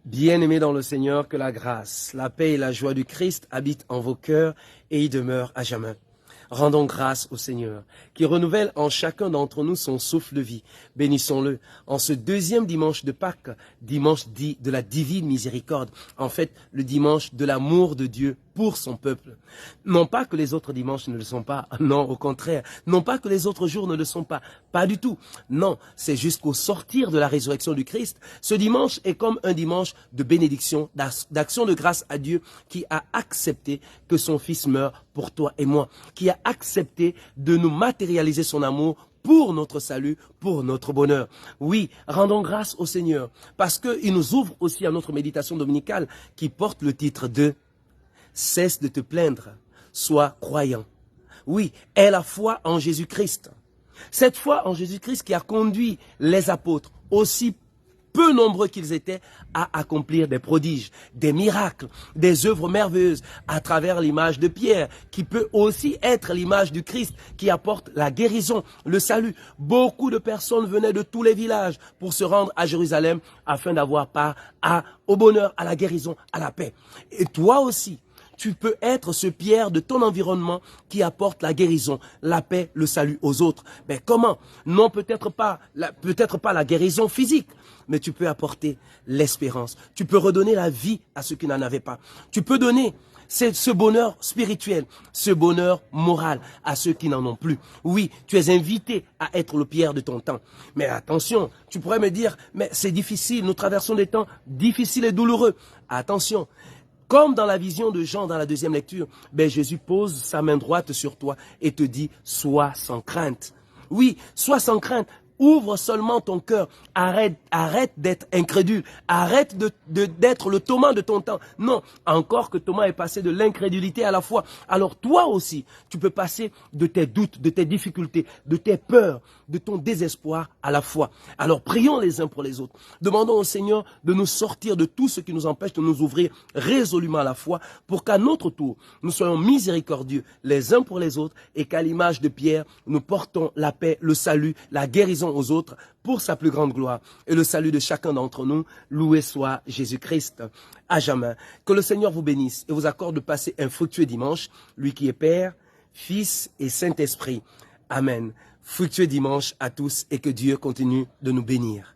Bien-aimés dans le Seigneur, que la grâce, la paix et la joie du Christ habitent en vos cœurs et y demeurent à jamais. Rendons grâce au Seigneur, qui renouvelle en chacun d'entre nous son souffle de vie. Bénissons-le en ce deuxième dimanche de Pâques, dimanche dit de la divine miséricorde. En fait, le dimanche de l'amour de Dieu pour son peuple. Non pas que les autres dimanches ne le sont pas, non, au contraire. Non pas que les autres jours ne le sont pas du tout. Non, c'est jusqu'au sortir de la résurrection du Christ. Ce dimanche est comme un dimanche de bénédiction, d'action de grâce à Dieu qui a accepté que son Fils meure pour toi et moi, qui a accepté de nous matérialiser son amour pour notre salut, pour notre bonheur. Oui, rendons grâce au Seigneur, parce qu'il nous ouvre aussi à notre méditation dominicale qui porte le titre de « Cesse de te plaindre, sois croyant ». Oui, aie la foi en Jésus-Christ. Cette foi en Jésus-Christ qui a conduit les apôtres, aussi peu nombreux qu'ils étaient, à accomplir des prodiges, des miracles, des œuvres merveilleuses à travers l'image de Pierre, qui peut aussi être l'image du Christ, qui apporte la guérison, le salut. Beaucoup de personnes venaient de tous les villages pour se rendre à Jérusalem afin d'avoir part au bonheur, à la guérison, à la paix. Et toi aussi, tu peux être ce Pierre de ton environnement qui apporte la guérison, la paix, le salut aux autres. Mais comment? Non, peut-être pas la guérison physique, mais tu peux apporter l'espérance. Tu peux redonner la vie à ceux qui n'en avaient pas. Tu peux donner ce bonheur spirituel, ce bonheur moral à ceux qui n'en ont plus. Oui, tu es invité à être le Pierre de ton temps. Mais attention, tu pourrais me dire, mais c'est difficile, nous traversons des temps difficiles et douloureux. Attention. Comme dans la vision de Jean dans la deuxième lecture, Jésus pose sa main droite sur toi et te dit « Sois sans crainte ». Oui, sois sans crainte. Ouvre seulement ton cœur. Arrête d'être incrédule. Arrête d'être le Thomas de ton temps. Non, encore que Thomas est passé de l'incrédulité à la foi. Alors toi aussi, tu peux passer de tes doutes, de tes difficultés, de tes peurs, de ton désespoir à la foi. Alors prions les uns pour les autres. Demandons au Seigneur de nous sortir de tout ce qui nous empêche de nous ouvrir résolument à la foi pour qu'à notre tour, nous soyons miséricordieux les uns pour les autres et qu'à l'image de Pierre, nous portons la paix, le salut, la guérison aux autres pour sa plus grande gloire et le salut de chacun d'entre nous. Loué soit Jésus-Christ à jamais. Que le Seigneur vous bénisse et vous accorde de passer un fructueux dimanche, lui qui est Père, Fils et Saint-Esprit. Amen. Fructueux dimanche à tous et que Dieu continue de nous bénir.